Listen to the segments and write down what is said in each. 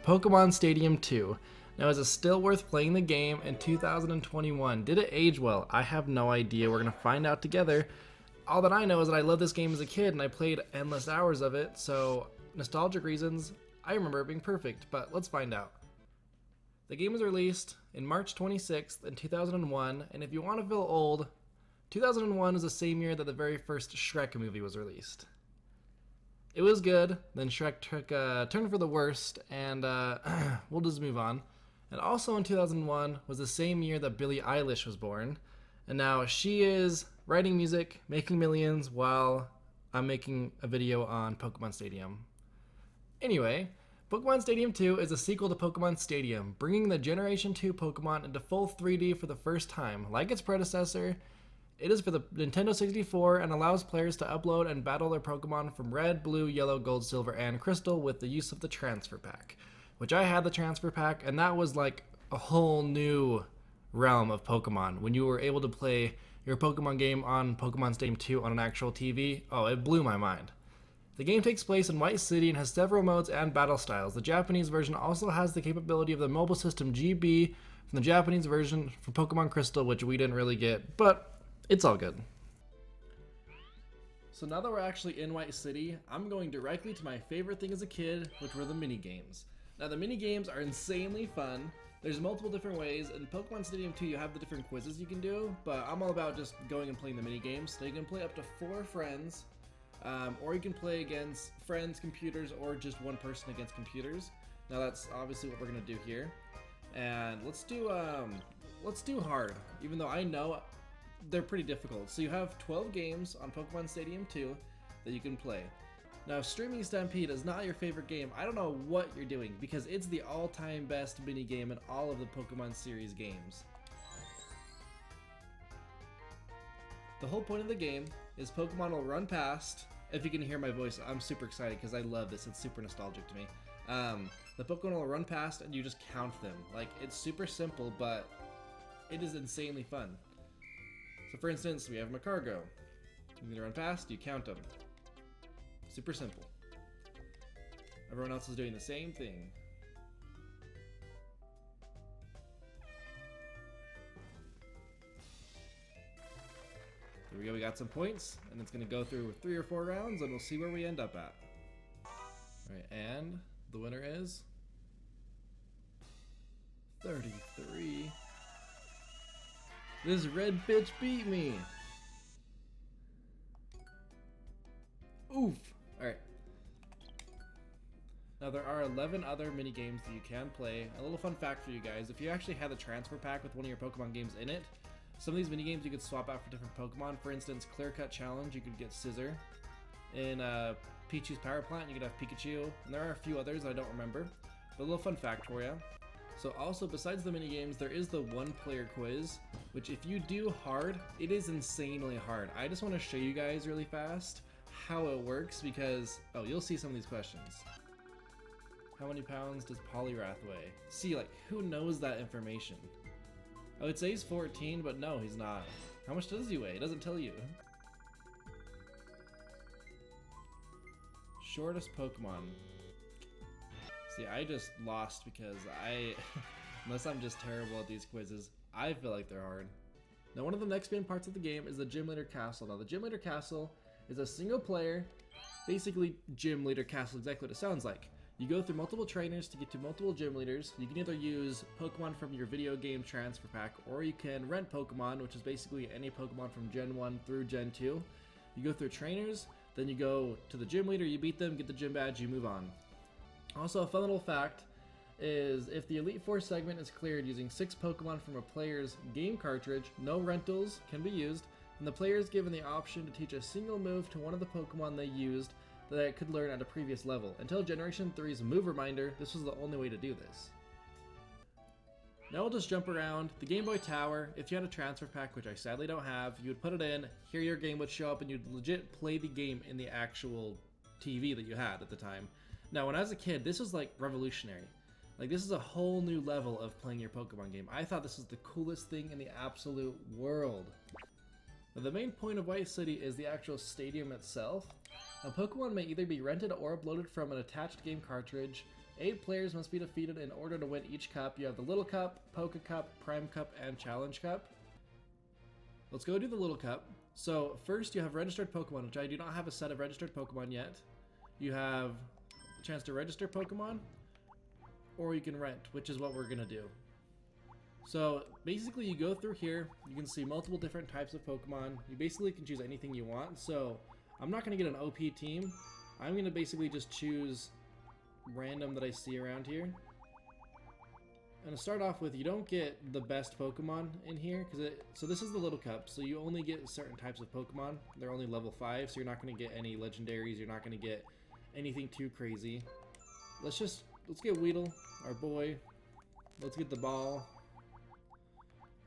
Pokemon Stadium 2. Now, is it still worth playing the game in 2021? Did it age well? I have no idea. We're going to find out together. All that I know is that I loved this game as a kid and I played endless hours of it, so nostalgic reasons, I remember it being perfect, but let's find out. The game was released in March 26th in 2001, and if you want to feel old, 2001 is the same year that the very first Shrek movie was released. It was good, then Shrek took a turn for the worst, and we'll just move on. And also in 2001 was the same year that Billie Eilish was born, and now she is writing music, making millions, while I'm making a video on Pokemon Stadium. Anyway, Pokemon Stadium 2 is a sequel to Pokemon Stadium, bringing the Generation 2 Pokemon into full 3D for the first time. Like its predecessor, it is for the Nintendo 64 and allows players to upload and battle their Pokemon from Red, Blue, Yellow, Gold, Silver, and Crystal with the use of the Transfer Pack, which I had the Transfer Pack, and that was like a whole new realm of Pokemon. When you were able to play your Pokemon game on Pokemon Stadium 2 on an actual TV, oh, it blew my mind. The game takes place in White City and has several modes and battle styles. The Japanese version also has the capability of the mobile system GB from the Japanese version from Pokemon Crystal, which we didn't really get, but it's all good. So now that we're actually in White City, I'm going directly to my favorite thing as a kid, which were the mini-games. Now the mini-games are insanely fun. There's multiple different ways. In Pokemon Stadium 2 you have the different quizzes you can do, but I'm all about just going and playing the mini-games. So you can play up to 4 friends, or you can play against friends, computers, or just one person against computers. Now that's obviously what we're gonna do here. And let's do hard, even though I know they're pretty difficult. So you have 12 games on Pokemon Stadium 2 that you can play. Now, if Streaming Stampede is not your favorite game, I don't know what you're doing, because it's the all-time best mini game in all of the Pokemon series games. The whole point of the game is Pokemon will run past. If you can hear my voice, I'm super excited because I love this. It's super nostalgic to me. The Pokemon will run past and you just count them. Like, it's super simple, but it is insanely fun. So for instance, we have Macargo. You're gonna run past, you count them. Super simple. Everyone else is doing the same thing. Here we go, we got some points, and it's gonna go through 3 or 4 rounds, and we'll see where we end up at. Alright, and the winner is 33. This red bitch beat me! Oof! Alright. Now there are 11 other mini games that you can play. A little fun fact for you guys, if you actually had the transfer pack with one of your Pokemon games in it, some of these mini games you could swap out for different Pokemon. For instance, Clear Cut Challenge, you could get Scissor. In Pichu's Power Plant, you could have Pikachu. And there are a few others I don't remember. But a little fun fact for you. So also, besides the mini games, there is the one-player quiz, which if you do hard, it is insanely hard. I just want to show you guys really fast how it works, because, oh, you'll see some of these questions. How many pounds does Poliwrath weigh? See, like, who knows that information? I would say he's 14, but no, he's not. How much does he weigh? It doesn't tell you. Shortest Pokemon. See, I just lost because unless I'm just terrible at these quizzes, I feel like they're hard. Now, one of the next main parts of the game is the Gym Leader Castle. Now, the Gym Leader Castle is a single player, basically Gym Leader Castle, exactly what it sounds like. You go through multiple trainers to get to multiple gym leaders. You can either use Pokemon from your video game transfer pack, or you can rent Pokemon, which is basically any Pokemon from Gen 1 through Gen 2. You go through trainers, then you go to the gym leader, you beat them, get the gym badge, you move on. Also, a fun little fact is if the Elite Four segment is cleared using 6 Pokemon from a player's game cartridge, no rentals can be used, and the player is given the option to teach a single move to one of the Pokemon they used that it could learn at a previous level. Until Generation 3's Move Reminder, this was the only way to do this. Now we'll just jump around. The Game Boy Tower, if you had a transfer pack, which I sadly don't have, you would put it in, here your game would show up, and you'd legit play the game in the actual TV that you had at the time. Now when I was a kid, this was like revolutionary. Like, this is a whole new level of playing your Pokemon game. I thought this was the coolest thing in the absolute world. Now, the main point of White City is the actual stadium itself. Now, Pokemon may either be rented or uploaded from an attached game cartridge 8 players must be defeated in order to win each cup. You have the Little Cup, Poké Cup, Prime Cup, and Challenge Cup. Let's go do the Little Cup. So first you have registered Pokemon, which I do not have a set of registered Pokemon yet. You have a chance to register Pokemon, or you can rent, which is what we're gonna do. So basically you go through here, you can see multiple different types of Pokemon. You basically can choose anything you want. So I'm not gonna get an OP team. I'm gonna basically just choose random that I see around here. And to start off with, you don't get the best Pokemon in here, so this is the Little Cup, so you only get certain types of Pokemon. They're only level 5, so you're not going to get any legendaries, you're not going to get anything too crazy. Let's get Weedle, our boy. Let's get the ball.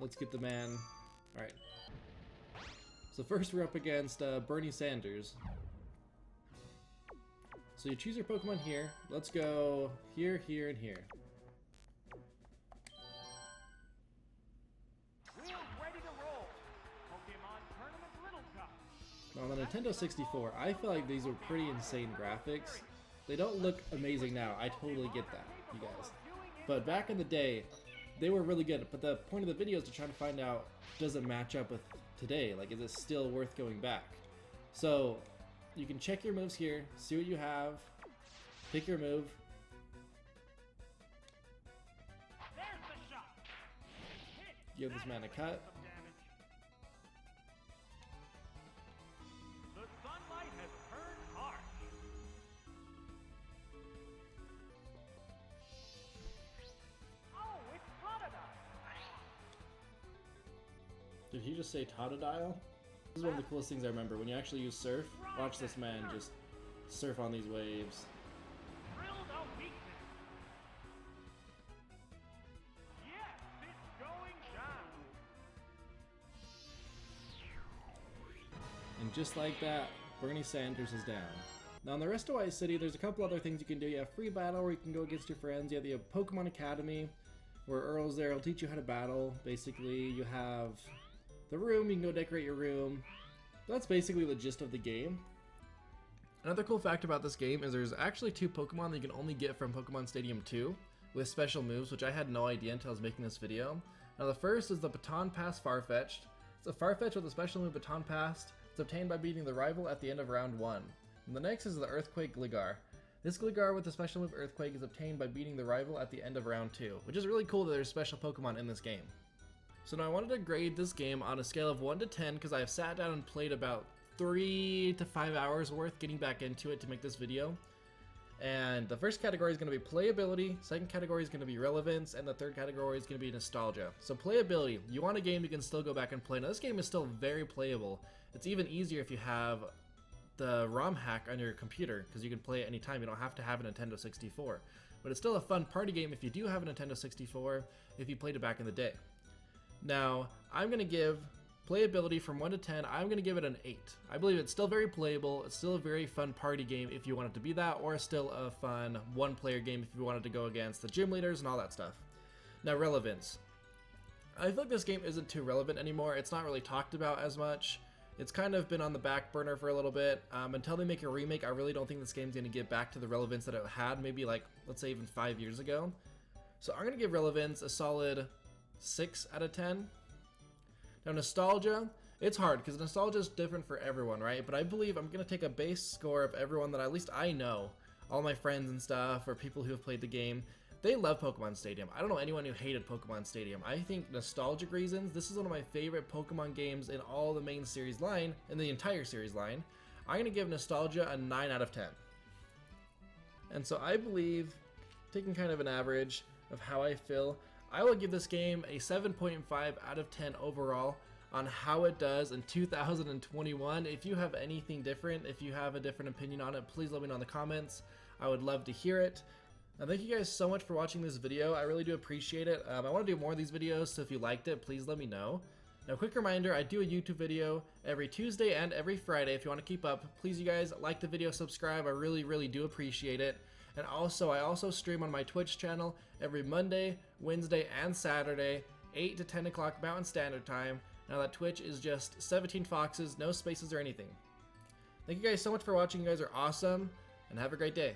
Let's get the man. Alright. So first we're up against Bernie Sanders. So you choose your Pokemon here. Let's go here, here, and here. Ready to roll. Pokémon Tournament Little Cup. On the Nintendo 64, I feel like these were pretty insane graphics. They don't look amazing now, I totally get that, you guys. But back in the day, they were really good. But the point of the video is to try to find out, does it match up with today? Like, is it still worth going back? So, you can check your moves here, see what you have, pick your move. There's the shot. Give this man a cut. The sunlight has turned harsh. Oh, it's Totodile. Did he just say Totodile? This is one of the coolest things I remember. When you actually use surf, watch this man just surf on these waves. Drilled a weakness. Yes, it's going down. And just like that, Bernie Sanders is down. Now in the rest of White City, there's a couple other things you can do. You have free battle where you can go against your friends. You have the Pokemon Academy, where Earl's there. He'll teach you how to battle, basically. You have the room, you can go decorate your room. That's basically the gist of the game. Another cool fact about this game is there's actually 2 Pokemon that you can only get from Pokemon Stadium 2 with special moves, which I had no idea until I was making this video. Now the first is the Baton Pass Farfetch'd. It's a Farfetch'd with a special move Baton Pass. It's obtained by beating the rival at the end of round 1. And the next is the Earthquake Gligar. This Gligar with the special move Earthquake is obtained by beating the rival at the end of round 2, which is really cool that there's special Pokemon in this game. So now I wanted to grade this game on a scale of 1 to 10 because I've sat down and played about 3 to 5 hours worth getting back into it to make this video. And the first category is going to be playability, second category is going to be relevance, and the third category is going to be nostalgia. So playability, you want a game you can still go back and play. Now this game is still very playable. It's even easier if you have the ROM hack on your computer because you can play it anytime. You don't have to have a Nintendo 64. But it's still a fun party game if you do have a Nintendo 64, if you played it back in the day. Now, I'm going to give playability from 1 to 10, I'm going to give it an 8. I believe it's still very playable, it's still a very fun party game if you want it to be that, or still a fun one-player game if you wanted to go against the gym leaders and all that stuff. Now, relevance. I feel like this game isn't too relevant anymore, it's not really talked about as much. It's kind of been on the back burner for a little bit. Until they make a remake, I really don't think this game's going to get back to the relevance that it had maybe like, let's say even 5 years ago. So I'm going to give relevance a solid 6 out of 10. Now nostalgia, it's hard because nostalgia is different for everyone, right? But I believe I'm going to take a base score of everyone that at least I know, all my friends and stuff, or people who have played the game. They love Pokemon Stadium. I don't know anyone who hated Pokemon Stadium. I think nostalgic reasons, this is one of my favorite Pokemon games in all the main series line, in the entire series line. I'm going to give nostalgia a 9 out of 10. And so I believe, taking kind of an average of how I feel, I will give this game a 7.5 out of 10 overall on how it does in 2021. If you have anything different, if you have a different opinion on it, please let me know in the comments. I would love to hear it. Now, thank you guys so much for watching this video. I really do appreciate it. I want to do more of these videos, so if you liked it, please let me know. Now, quick reminder, I do a YouTube video every Tuesday and every Friday. If you want to keep up, please, you guys, like the video, subscribe. I really, really do appreciate it. And also, I also stream on my Twitch channel every Monday, Wednesday, and Saturday, 8 to 10 o'clock Mountain Standard Time. Now that Twitch is just 17 foxes, no spaces or anything. Thank you guys so much for watching. You guys are awesome, and have a great day.